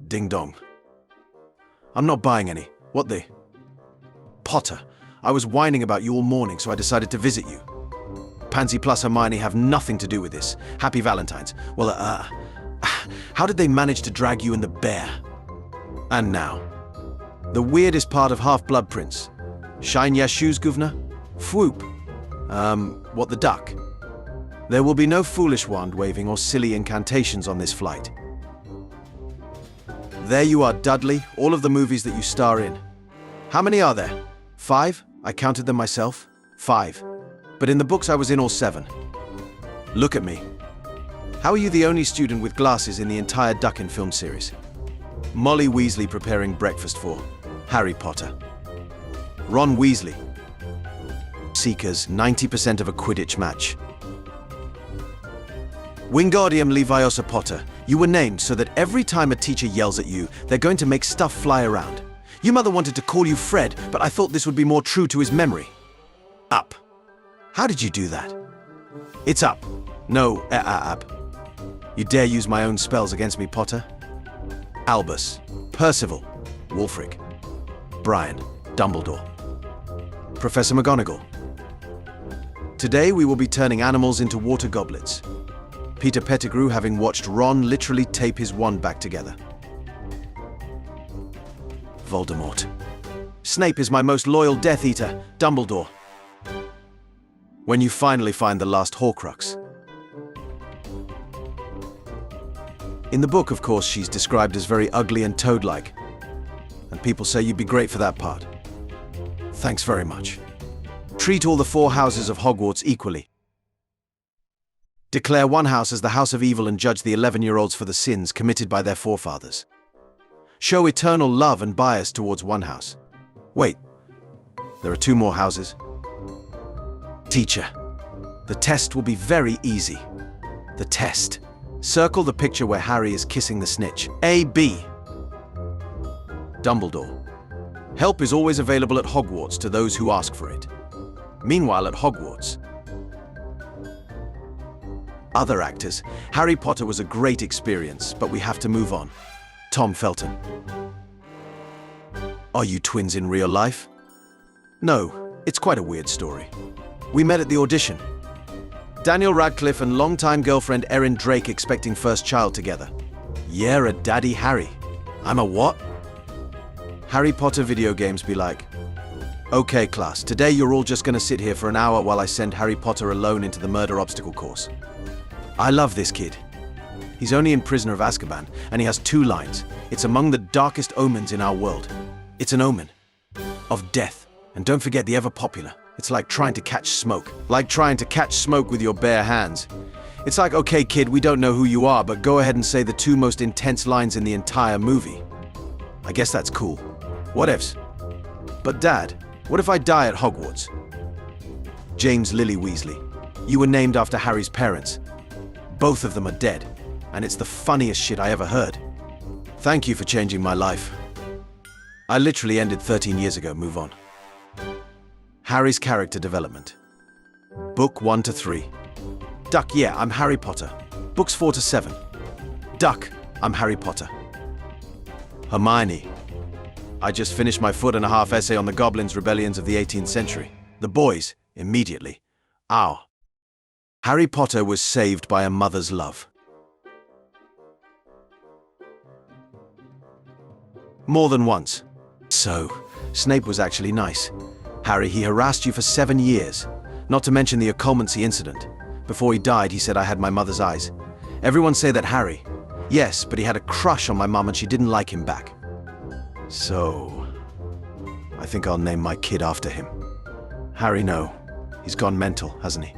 Ding dong. I'm not buying any. What the? Potter, I was whining about you all morning, so I decided to visit you. Pansy plus Hermione have nothing to do with this. Happy Valentine's. Well, how did they manage to drag you in the bear? And now, the weirdest part of Half-Blood Prince. Shine your shoes, governor? Fwoop. What the duck? There will be no foolish wand waving or silly incantations on this flight. There you are, Dudley, all of the movies that you star in. How many are there? 5? I counted them myself. 5. But in the books I was in all 7. Look at me. How are you the only student with glasses in the entire Duckin film series? Molly Weasley preparing breakfast for Harry Potter. Ron Weasley. Seekers 90% of a Quidditch match. Wingardium Leviosa Potter, you were named so that every time a teacher yells at you, they're going to make stuff fly around. Your mother wanted to call you Fred, but I thought this would be more true to his memory. Up. How did you do that? It's up. No, up. You dare use my own spells against me, Potter? Albus, Percival, Wulfric, Brian, Dumbledore, Professor McGonagall. Today we will be turning animals into water goblets. Peter Pettigrew having watched Ron literally tape his wand back together. Voldemort. Snape is my most loyal Death Eater, Dumbledore. When you finally find the last Horcrux. In the book, of course, she's described as very ugly and toad-like. And people say you'd be great for that part. Thanks very much. Treat all the 4 houses of Hogwarts equally. Declare one house as the House of Evil and judge the 11-year-olds for the sins committed by their forefathers. Show eternal love and bias towards one house. Wait, there are 2 more houses. Teacher, the test will be very easy. The test. Circle the picture where Harry is kissing the snitch. A, B. Dumbledore. Help is always available at Hogwarts to those who ask for it. Meanwhile at Hogwarts. Other actors. Harry Potter was a great experience, but we have to move on. Tom Felton. Are you twins in real life? No, it's quite a weird story. We met at the audition. Daniel Radcliffe and longtime girlfriend Erin Drake expecting first child together. Yeah, a daddy Harry. I'm a what? Harry Potter video games be like. Okay class, today you're all just gonna sit here for an hour while I send Harry Potter alone into the murder obstacle course. I love this kid. He's only in Prisoner of Azkaban, and he has 2 lines. It's among the darkest omens in our world. It's an omen of death. And don't forget the ever-popular. It's like trying to catch smoke. Like trying to catch smoke with your bare hands. It's like, okay kid, we don't know who you are, but go ahead and say the 2 most intense lines in the entire movie. I guess that's cool. Whatevs. But Dad, what if I die at Hogwarts? James Lily Weasley. You were named after Harry's parents. Both of them are dead, and it's the funniest shit I ever heard. Thank you for changing my life. I literally ended 13 years ago, move on. Harry's character development. Book 1 to 3. Duck, yeah, I'm Harry Potter. Books 4 to 7. Duck, I'm Harry Potter. Hermione. I just finished my 1.5-foot essay on the Goblins' rebellions of the 18th century. The boys, immediately. Ow. Harry Potter was saved by a mother's love. More than once. So, Snape was actually nice. Harry, he harassed you for 7 years. Not to mention the occlumency incident. Before he died, he said I had my mother's eyes. Everyone say that Harry. Yes, but he had a crush on my mum and she didn't like him back. So, I think I'll name my kid after him. Harry, no. He's gone mental, hasn't he?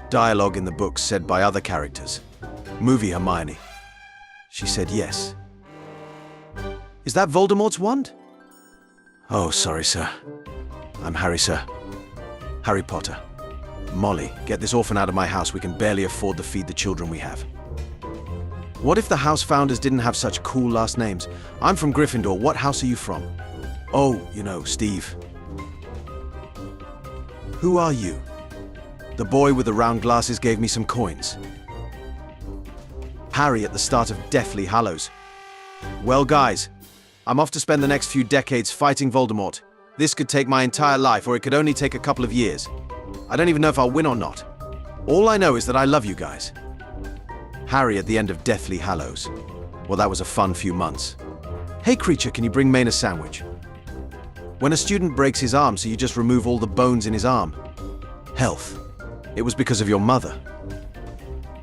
Dialogue in the books said by other characters. Movie Hermione. She said yes. Is that Voldemort's wand? Oh, sorry, sir. I'm Harry, sir. Harry Potter. Molly, get this orphan out of my house. We can barely afford to feed the children we have. What if the house founders didn't have such cool last names? I'm from Gryffindor. What house are you from? Oh, you know, Steve. Who are you? The boy with the round glasses gave me some coins. Harry at the start of Deathly Hallows. Well, guys, I'm off to spend the next few decades fighting Voldemort. This could take my entire life, or it could only take a couple of years. I don't even know if I'll win or not. All I know is that I love you guys. Harry at the end of Deathly Hallows. Well, that was a fun few months. Hey, creature, can you bring Maine a sandwich? When a student breaks his arm, so you just remove all the bones in his arm. Health. It was because of your mother.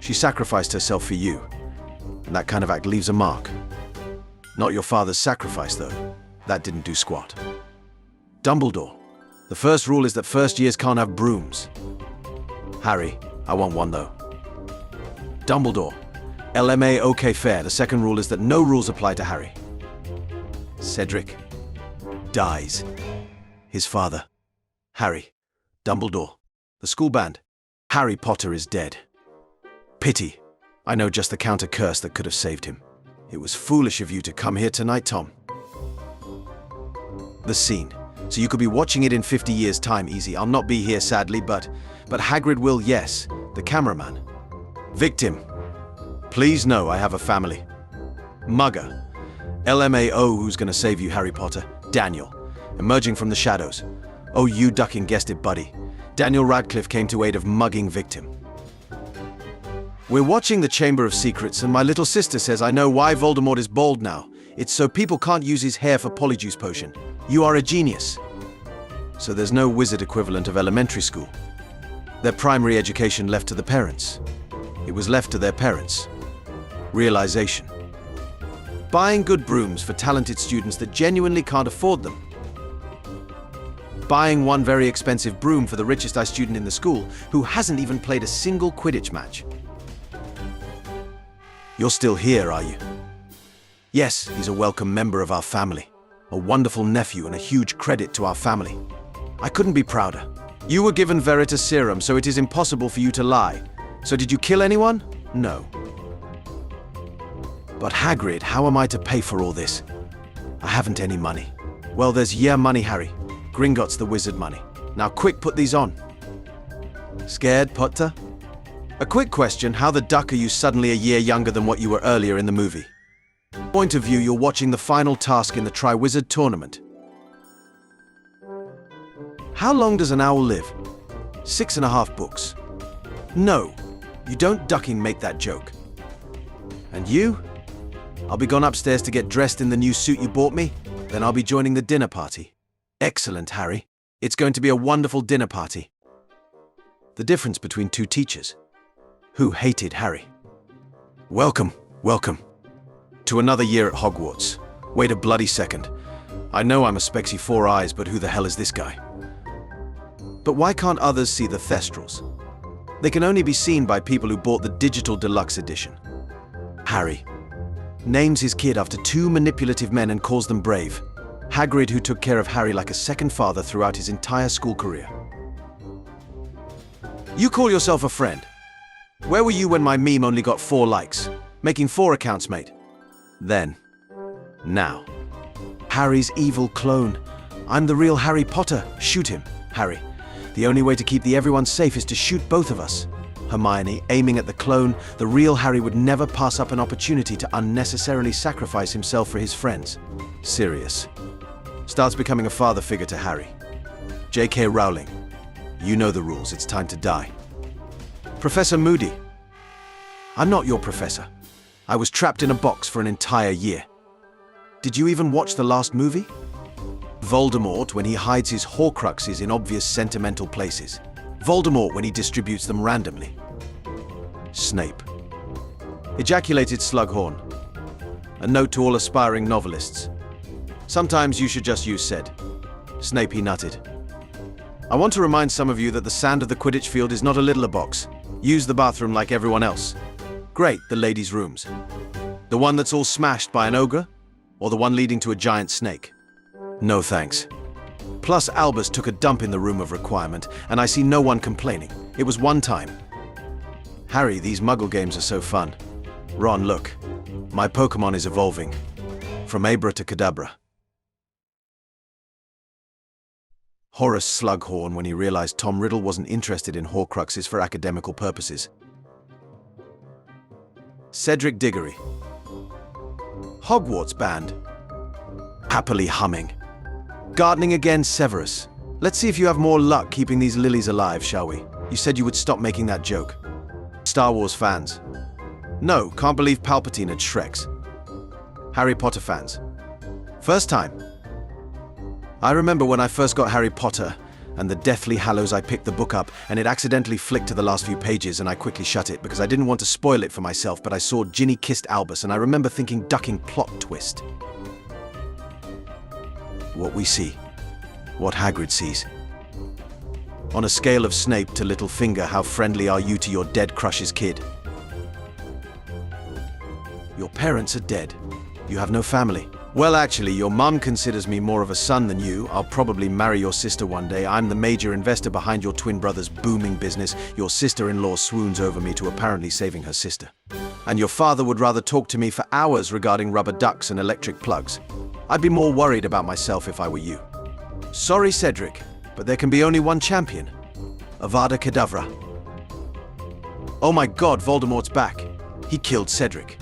She sacrificed herself for you. And that kind of act leaves a mark. Not your father's sacrifice, though. That didn't do squat. Dumbledore. The first rule is that first years can't have brooms. Harry, I want one, though. Dumbledore. LMA okay fair. The second rule is that no rules apply to Harry. Cedric. Dies. His father. Harry. Dumbledore. The school band. Harry Potter is dead. Pity. I know just the counter curse that could have saved him. It was foolish of you to come here tonight, Tom. The scene. So you could be watching it in 50 years' time, easy. I'll not be here, sadly, but Hagrid will, yes. The cameraman. Victim. Please know I have a family. Mugger. LMAO, who's gonna save you, Harry Potter? Daniel. Emerging from the shadows. Oh, you ducking guessed it, buddy. Daniel Radcliffe came to aid of mugging victim. We're watching the Chamber of Secrets, and my little sister says I know why Voldemort is bald now. It's so people can't use his hair for Polyjuice Potion. You are a genius. So there's no wizard equivalent of elementary school. Their primary education left to the parents. It was left to their parents. Realization. Buying good brooms for talented students that genuinely can't afford them. Buying one very expensive broom for the richest student in the school who hasn't even played a single Quidditch match. You're still here, are you? Yes, he's a welcome member of our family. A wonderful nephew and a huge credit to our family. I couldn't be prouder. You were given Veritaserum, so it is impossible for you to lie. So did you kill anyone? No. But Hagrid, how am I to pay for all this? I haven't any money. Well, there's your money, Harry. Gringotts the wizard money. Now quick, put these on. Scared, Potter? A quick question, how the duck are you suddenly a year younger than what you were earlier in the movie? Point of view, you're watching the final task in the Triwizard Tournament. How long does an owl live? 6.5 books. No, you don't ducking make that joke. And you? I'll be gone upstairs to get dressed in the new suit you bought me, then I'll be joining the dinner party. Excellent, Harry. It's going to be a wonderful dinner party. The difference between two teachers who hated Harry. Welcome, welcome. To another year at Hogwarts. Wait a bloody second. I know I'm a Spexy Four Eyes, but who the hell is this guy? But why can't others see the Thestrals? They can only be seen by people who bought the digital deluxe edition. Harry names his kid after two manipulative men and calls them brave. Hagrid, who took care of Harry like a second father throughout his entire school career. You call yourself a friend. Where were you when my meme only got 4 likes? Making 4 accounts, mate. Then. Now. Harry's evil clone. I'm the real Harry Potter. Shoot him, Harry. The only way to keep everyone safe is to shoot both of us. Hermione, aiming at the clone, the real Harry would never pass up an opportunity to unnecessarily sacrifice himself for his friends. Sirius. Starts becoming a father figure to Harry. J.K. Rowling. You know the rules, it's time to die. Professor Moody. I'm not your professor. I was trapped in a box for an entire year. Did you even watch the last movie? Voldemort when he hides his Horcruxes in obvious sentimental places. Voldemort when he distributes them randomly. Snape. Ejaculated Slughorn. A note to all aspiring novelists. Sometimes you should just use said. Snape, he nutted. I want to remind some of you that the sand of the Quidditch field is not a littler box. Use the bathroom like everyone else. Great, the ladies' rooms. The one that's all smashed by an ogre? Or the one leading to a giant snake? No thanks. Plus, Albus took a dump in the room of requirement, and I see no one complaining. It was one time. Harry, these Muggle games are so fun. Ron, look. My Pokémon is evolving. From Abra to Kadabra. Horace Slughorn when he realized Tom Riddle wasn't interested in Horcruxes for academical purposes. Cedric Diggory. Hogwarts band. Happily humming. Gardening again, Severus. Let's see if you have more luck keeping these lilies alive, shall we? You said you would stop making that joke. Star Wars fans. No, can't believe Palpatine had Shreks. Harry Potter fans. First time. I remember when I first got Harry Potter and the Deathly Hallows. I picked the book up and it accidentally flicked to the last few pages and I quickly shut it because I didn't want to spoil it for myself, but I saw Ginny kissed Albus and I remember thinking ducking plot twist. What we see. What Hagrid sees. On a scale of Snape to Littlefinger, how friendly are you to your dead crush's kid? Your parents are dead. You have no family. Well, actually, your mum considers me more of a son than you. I'll probably marry your sister one day. I'm the major investor behind your twin brother's booming business. Your sister-in-law swoons over me to apparently saving her sister. And your father would rather talk to me for hours regarding rubber ducks and electric plugs. I'd be more worried about myself if I were you. Sorry, Cedric, but there can be only one champion. Avada Kedavra. Oh my God, Voldemort's back. He killed Cedric.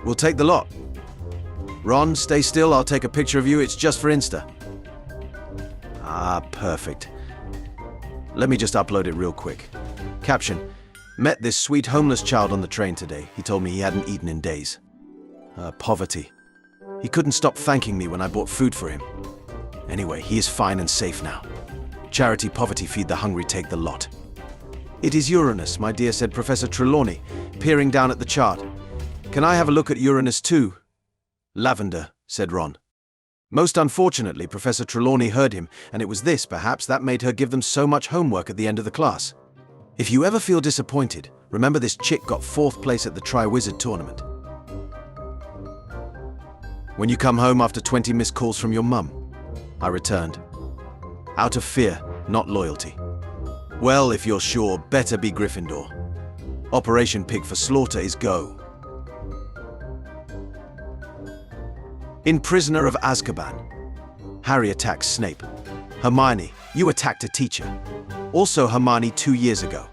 We'll take the lot. Ron, stay still, I'll take a picture of you, it's just for Insta. Ah, perfect. Let me just upload it real quick. Caption: met this sweet homeless child on the train today. He told me he hadn't eaten in days. Poverty. He couldn't stop thanking me when I bought food for him. Anyway, he is fine and safe now. Charity Poverty Feed the Hungry take the lot. It is Uranus, my dear, said Professor Trelawney, peering down at the chart. Can I have a look at Uranus too? Lavender, said Ron. Most unfortunately, Professor Trelawney heard him, and it was this, perhaps, that made her give them so much homework at the end of the class. If you ever feel disappointed, remember this chick got 4th place at the Triwizard Tournament. When you come home after 20 missed calls from your mum, I returned. Out of fear, not loyalty. Well, if you're sure, better be Gryffindor. Operation Pig for Slaughter is go. In Prisoner of Azkaban, Harry attacks Snape. Hermione, you attacked a teacher. Also Hermione 2 years ago.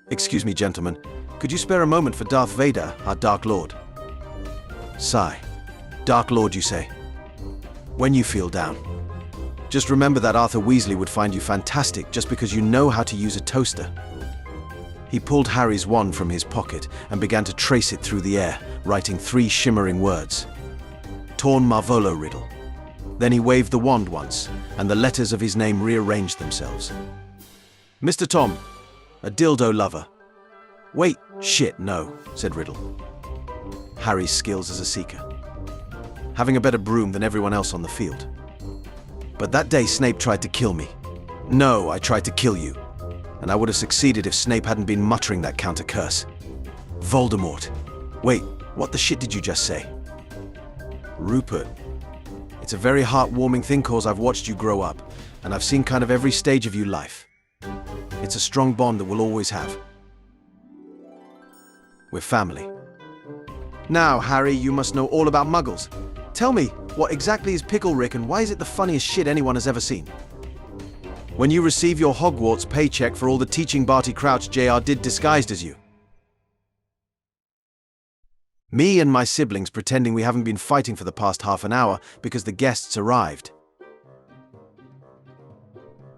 Excuse me, gentlemen. Could you spare a moment for Darth Vader, our Dark Lord? Sigh. Dark Lord, you say? When you feel down. Just remember that Arthur Weasley would find you fantastic just because you know how to use a toaster. He pulled Harry's wand from his pocket and began to trace it through the air, writing 3 shimmering words. Torn Marvolo Riddle. Then he waved the wand once, and the letters of his name rearranged themselves. Mr. Tom, a dildo lover. Wait, shit, no, said Riddle. Harry's skills as a seeker. Having a better broom than everyone else on the field. But that day Snape tried to kill me. No, I tried to kill you. And I would have succeeded if Snape hadn't been muttering that counter curse. Voldemort. Wait, what the shit did you just say? Rupert. It's a very heartwarming thing, cause I've watched you grow up, and I've seen kind of every stage of your life. It's a strong bond that we'll always have. We're family. Now, Harry, you must know all about Muggles. Tell me, what exactly is Pickle Rick and why is it the funniest shit anyone has ever seen? When you receive your Hogwarts paycheck for all the teaching Barty Crouch Jr. did disguised as you. Me and my siblings pretending we haven't been fighting for the past half an hour because the guests arrived.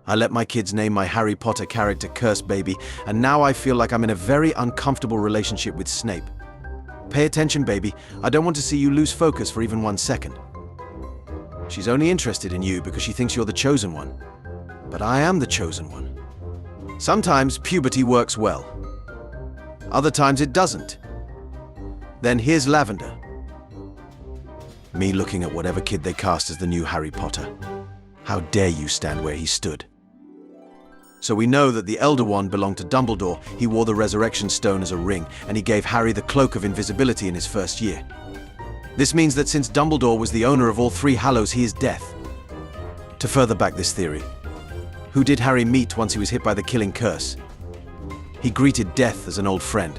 I let my kids name my Harry Potter character Curse Baby, and now I feel like I'm in a very uncomfortable relationship with Snape. Pay attention, baby. I don't want to see you lose focus for even 1 second. She's only interested in you because she thinks you're the chosen one. But I am the chosen one. Sometimes puberty works well. Other times it doesn't. Then here's Lavender. Me looking at whatever kid they cast as the new Harry Potter. How dare you stand where he stood? So we know that the Elder Wand belonged to Dumbledore, he wore the Resurrection Stone as a ring, and he gave Harry the Cloak of Invisibility in his first year. This means that since Dumbledore was the owner of all 3 Hallows, he is Death. To further back this theory, who did Harry meet once he was hit by the killing curse? He greeted Death as an old friend.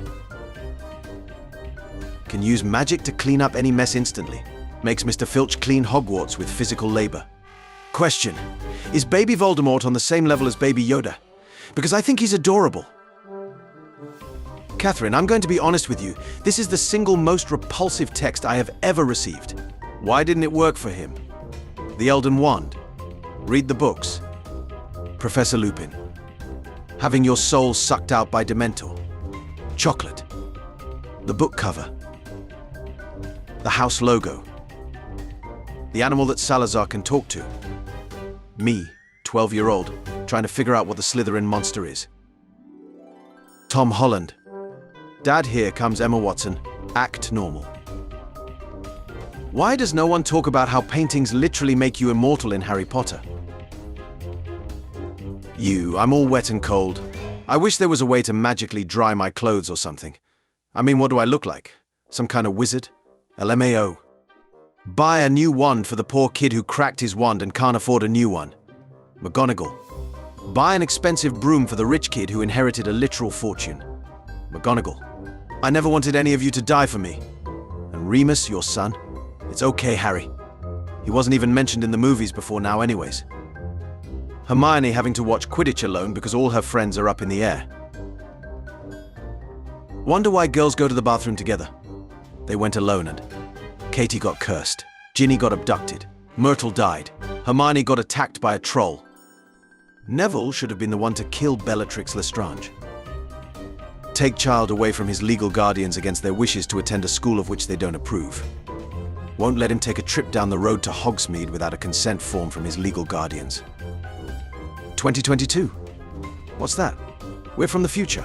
Can use magic to clean up any mess instantly. Makes Mr. Filch clean Hogwarts with physical labor. Question: is Baby Voldemort on the same level as Baby Yoda? Because I think he's adorable. Catherine, I'm going to be honest with you. This is the single most repulsive text I have ever received. Why didn't it work for him? The Elden Wand. Read the books. Professor Lupin. Having your soul sucked out by Dementor. Chocolate. The book cover. The house logo. The animal that Salazar can talk to. Me, 12-year-old, trying to figure out what the Slytherin monster is. Tom Holland. Dad, here comes Emma Watson. Act normal. Why does no one talk about how paintings literally make you immortal in Harry Potter? I'm all wet and cold. I wish there was a way to magically dry my clothes or something. I mean, what do I look like? Some kind of wizard? LMAO. Buy a new wand for the poor kid who cracked his wand and can't afford a new one. McGonagall. Buy an expensive broom for the rich kid who inherited a literal fortune. McGonagall. I never wanted any of you to die for me. And Remus, your son? It's okay, Harry. He wasn't even mentioned in the movies before now anyways. Hermione having to watch Quidditch alone because all her friends are up in the air. Wonder why girls go to the bathroom together. They went alone and Katie got cursed. Ginny got abducted. Myrtle died. Hermione got attacked by a troll. Neville should have been the one to kill Bellatrix Lestrange. Take child away from his legal guardians against their wishes to attend a school of which they don't approve. Won't let him take a trip down the road to Hogsmeade without a consent form from his legal guardians. 2022. What's that? We're from the future.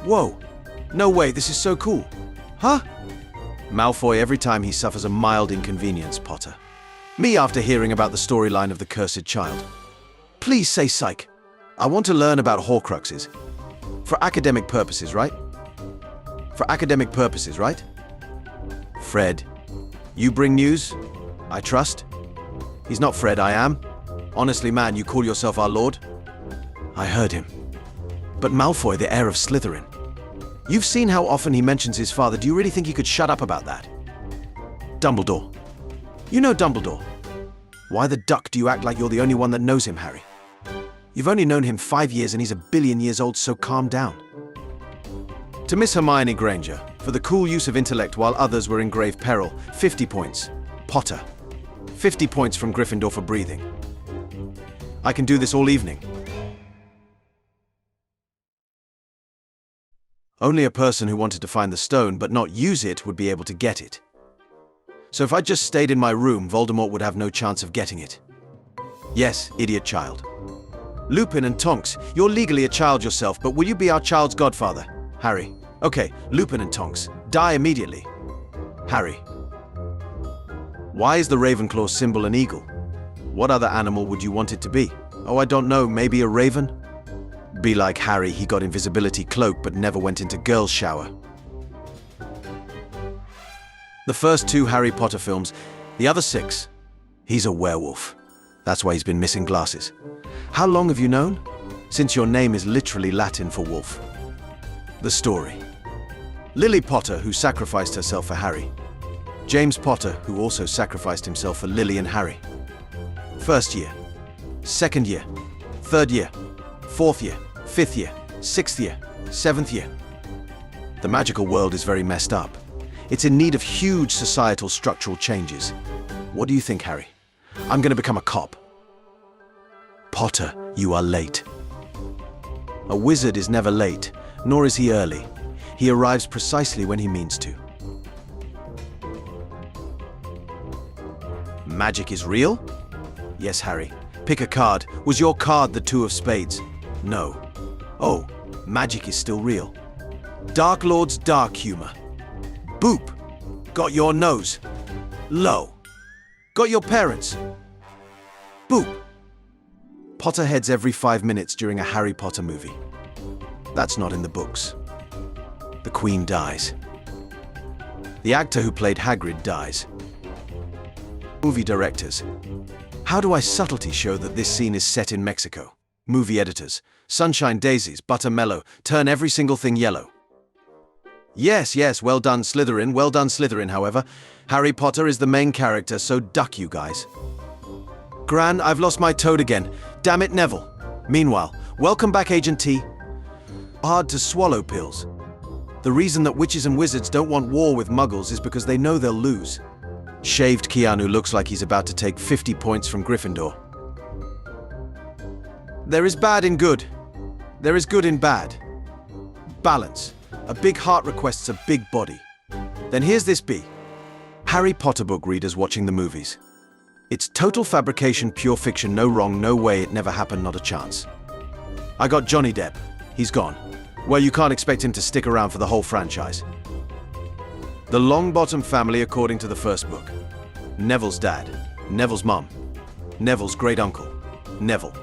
Whoa. No way, this is so cool. Huh? Malfoy every time he suffers a mild inconvenience, Potter. Me after hearing about the storyline of the cursed child. Please say psych. I want to learn about Horcruxes. For academic purposes, right? For academic purposes, right? Fred. You bring news? I trust. He's not Fred, I am. Honestly, man, you call yourself our lord? I heard him. But Malfoy, the heir of Slytherin. You've seen how often he mentions his father. Do you really think he could shut up about that? Dumbledore. You know Dumbledore. Why the duck do you act like you're the only one that knows him, Harry? You've only known him 5 years and he's a billion years old, so calm down. To Miss Hermione Granger, for the cool use of intellect while others were in grave peril, 50 points. Potter. 50 points from Gryffindor for breathing. I can do this all evening. Only a person who wanted to find the stone but not use it would be able to get it. So if I just stayed in my room, Voldemort would have no chance of getting it. Yes, idiot child. Lupin and Tonks, you're legally a child yourself, but will you be our child's godfather? Harry. Okay, Lupin and Tonks, die immediately. Harry. Why is the Ravenclaw symbol an eagle? What other animal would you want it to be? Oh, I don't know, maybe a raven? Be like Harry, he got invisibility cloak but never went into girls' shower. The first 2 Harry Potter films, the other 6, he's a werewolf. That's why he's been missing glasses. How long have you known? Since your name is literally Latin for wolf. The story. Lily Potter, who sacrificed herself for Harry. James Potter, who also sacrificed himself for Lily and Harry. First year. Second year. Third year. Fourth year. Fifth year. Sixth year. Seventh year. The magical world is very messed up. It's in need of huge societal structural changes. What do you think, Harry? I'm going to become a cop. Potter, you are late. A wizard is never late, nor is he early. He arrives precisely when he means to. Magic is real? Yes, Harry. Pick a card. Was your card the 2 of spades? No. Oh, magic is still real. Dark Lord's dark humor. Boop. Got your nose. Low. Got your parents. Boop. Potterheads every 5 minutes during a Harry Potter movie. That's not in the books. The Queen dies. The actor who played Hagrid dies. Movie directors. How do I subtlety show that this scene is set in Mexico? Movie editors. Sunshine daisies, buttermellow, turn every single thing yellow. Yes, well done Slytherin, however. Harry Potter is the main character, so duck you guys. Gran, I've lost my toad again. Damn it, Neville. Meanwhile, welcome back, Agent T. Hard to swallow pills. The reason that witches and wizards don't want war with muggles is because they know they'll lose. Shaved Keanu looks like he's about to take 50 points from Gryffindor. There is bad in good. There is good in bad. Balance. A big heart requests a big body. Then here's this B. Harry Potter book readers watching the movies. It's total fabrication, pure fiction, no wrong, no way, it never happened, not a chance. I got Johnny Depp. He's gone. Well, you can't expect him to stick around for the whole franchise. The Longbottom family according to the first book. Neville's dad. Neville's mum. Neville's great uncle. Neville.